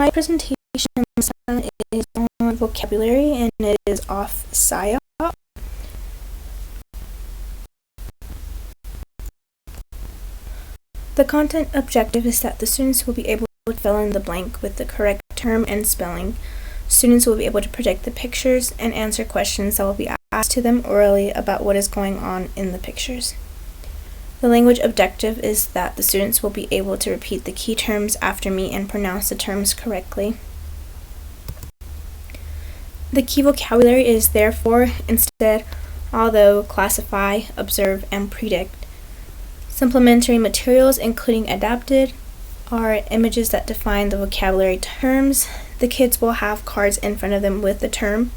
my presentation is on vocabulary, and it is off SIOP. The content objective is that the students will be able to fill in the blank with the correct term and spelling. Students will be able to predict the pictures and answer questions that will be asked to them orally about what is going on in the pictures. The language objective is that the students will be able to repeat the key terms after me and pronounce the terms correctly. The key vocabulary is therefore, instead, although, classify, observe, and predict. Supplementary materials, including adapted, are images that define the vocabulary terms. The kids will have cards in front of them with the term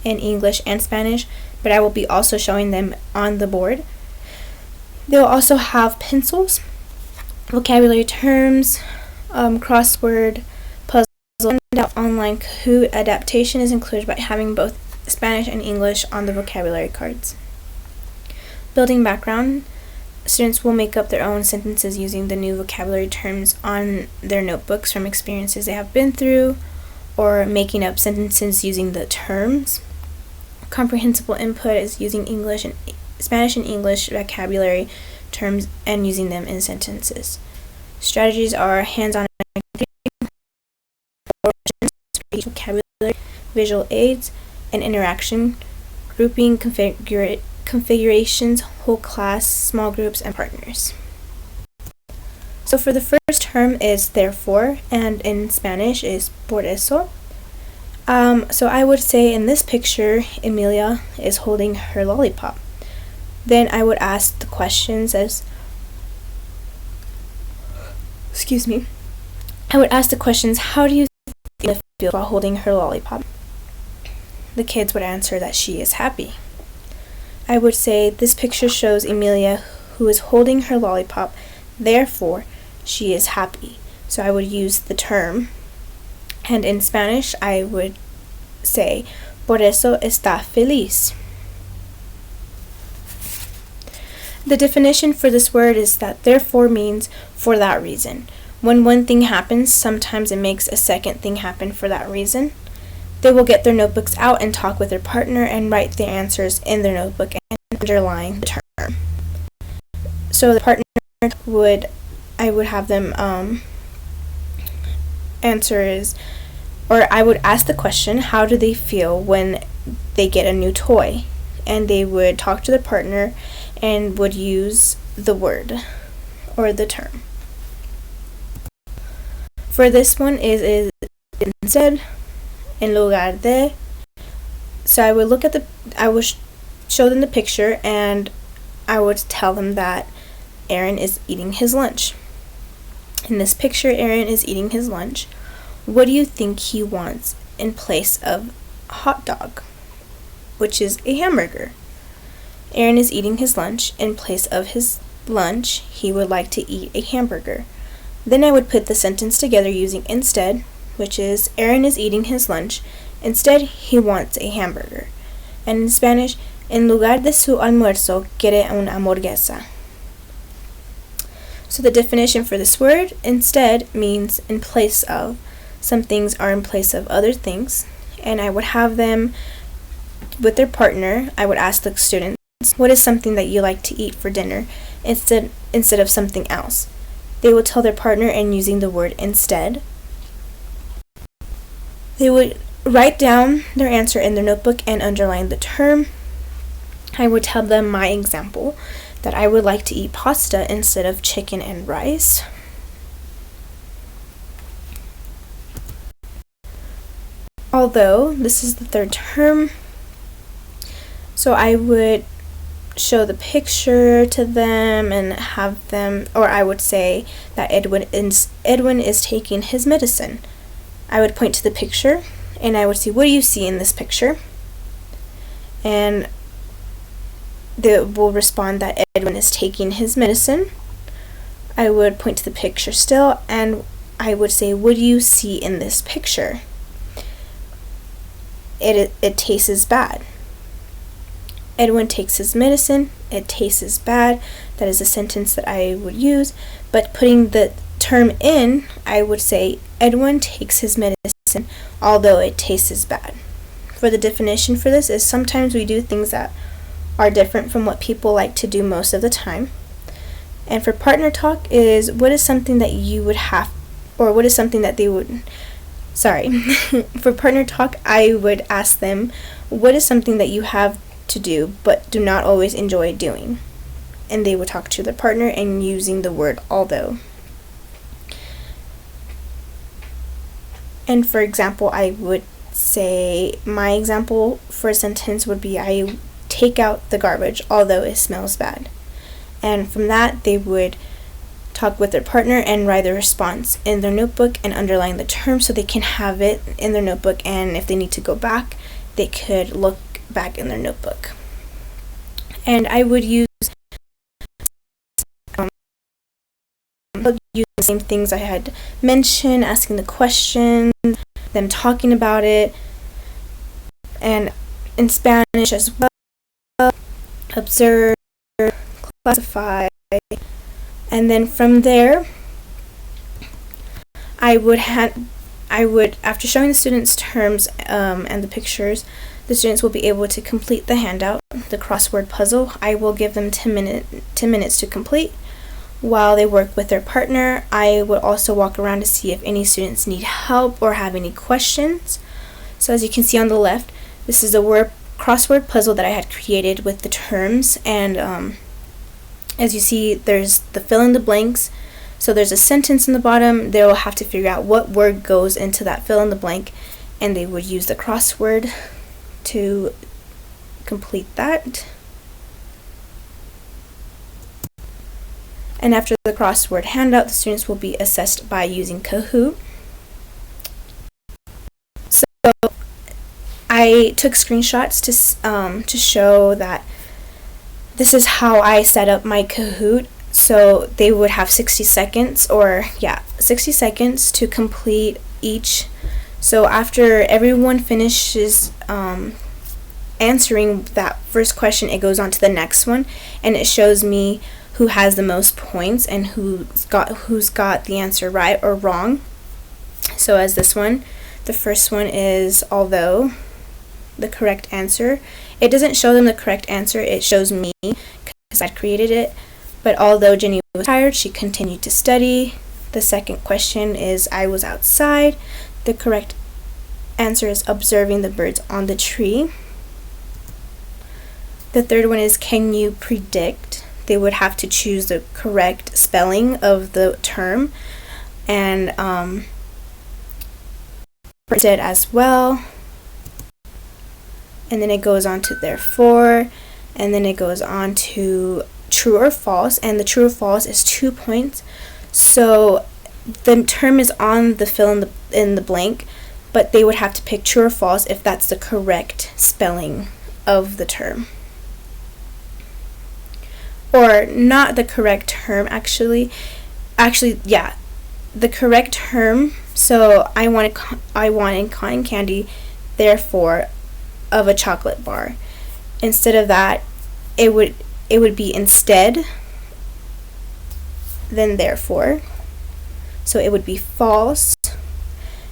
in English and Spanish, but I will be also showing them on the board. They will also have pencils, vocabulary terms, crossword, puzzle, and online Kahoot adaptation is included by having both Spanish and English on the vocabulary cards. Building background. Students will make up their own sentences using the new vocabulary terms on their notebooks from experiences they have been through, or making up sentences using the terms. Comprehensible input is using Spanish and English vocabulary terms and using them in sentences. Strategies are hands-on vocabulary, visual aids, and interaction, grouping, configurations, whole class, small groups, and partners. So for the first term is therefore, and in Spanish is por eso. So I would say in this picture, Emilia is holding her lollipop. Then I would ask the questions how do you feel while holding her lollipop? The kids would answer that she is happy. I would say this picture shows Emilia who is holding her lollipop, therefore she is happy. So I would use the term, and in Spanish I would say por eso está feliz. The definition for this word is that therefore means for that reason. When one thing happens, sometimes it makes a second thing happen for that reason. They will get their notebooks out and talk with their partner and write the answers in their notebook and underline the term. So the partner I would have them I would ask the question, how do they feel when they get a new toy? And they would talk to their partner and would use the word or the term. For this one is instead, en lugar de. So I would show them the picture, and I would tell them that Aaron is eating his lunch. In this picture, Aaron is eating his lunch. What do you think he wants in place of a hot dog, which is a hamburger? Aaron is eating his lunch. In place of his lunch, he would like to eat a hamburger. Then I would put the sentence together using instead, which is Aaron is eating his lunch. Instead, he wants a hamburger. And in Spanish, en lugar de su almuerzo, quiere una hamburguesa. So the definition for this word, instead, means in place of. Some things are in place of other things. And I would have them with their partner. I would ask the students, what is something that you like to eat for dinner instead of something else? They would tell their partner, and using the word instead, they would write down their answer in their notebook and underline the term. I would tell them my example, that I would like to eat pasta instead of chicken and rice. Although this is the third term, so I would show the picture to them and have them, or I would say that Edwin is taking his medicine. I would point to the picture and I would say, what do you see in this picture? And they will respond that Edwin is taking his medicine. I would point to the picture still and I would say, what do you see in this picture? It tastes bad. Edwin takes his medicine. It tastes bad. That is a sentence that I would use, but putting the term in, I would say Edwin takes his medicine although it tastes bad. For the definition for this is sometimes we do things that are different from what people like to do most of the time. And for partner talk is what is something that you would have, or what is something that they would, for partner talk, I would ask them, what is something that you have to do but do not always enjoy doing? And they would talk to their partner and using the word although. And for example, I would say my example for a sentence would be, I take out the garbage although it smells bad. And from that, they would talk with their partner and write the response in their notebook and underline the term so they can have it in their notebook, and if they need to go back, they could look back in their notebook. And I would use the same things I had mentioned, asking the question, them talking about it, and in Spanish as well, observe, classify, and then from there I would after showing the students terms and the pictures, the students will be able to complete the handout, the crossword puzzle. I will give them 10 minutes to complete while they work with their partner. I would also walk around to see if any students need help or have any questions. So as you can see on the left, this is a crossword puzzle that I had created with the terms, and as you see, there's the fill in the blanks. So there's a sentence in the bottom. They will have to figure out what word goes into that fill in the blank, and they would use the crossword to complete that. And after the crossword handout, the students will be assessed by using Kahoot. So I took screenshots to show that this is how I set up my Kahoot. So they would have 60 seconds to complete each. So after everyone finishes answering that first question, it goes on to the next one, and it shows me who has the most points and who's got the answer right or wrong. So as this one, the first one is although the correct answer. It doesn't show them the correct answer, it shows me because I created it. But although Jenny was tired, she continued to study. The second question is I was outside. The correct answer is observing the birds on the tree. The third one is can you predict? They would have to choose the correct spelling of the term, and it as well. And then it goes on to therefore, and then it goes on to true or false, and the true or false is 2 points. So the term is on the fill in the blank, but they would have to pick true or false if that's the correct spelling of the term. Or not the correct term, actually, yeah, the correct term. So I wanted cotton candy, therefore, of a chocolate bar. Instead of that, it would be instead, then therefore. So it would be false.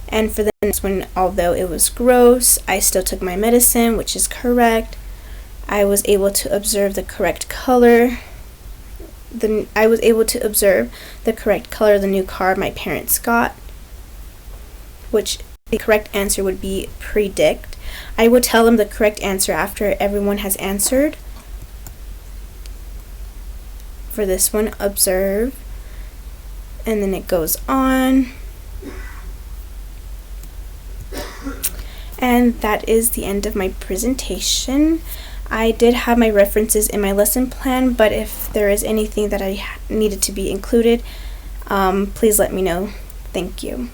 And for the next one, although it was gross, I still took my medicine, which is correct. I was able to observe the correct color. I was able to observe the correct color of the new car my parents got, which the correct answer would be predict. I would tell them the correct answer after everyone has answered. For this one, observe, and then it goes on. And that is the end of my presentation. I did have my references in my lesson plan, but if there is anything that I needed to be included, please let me know. Thank you.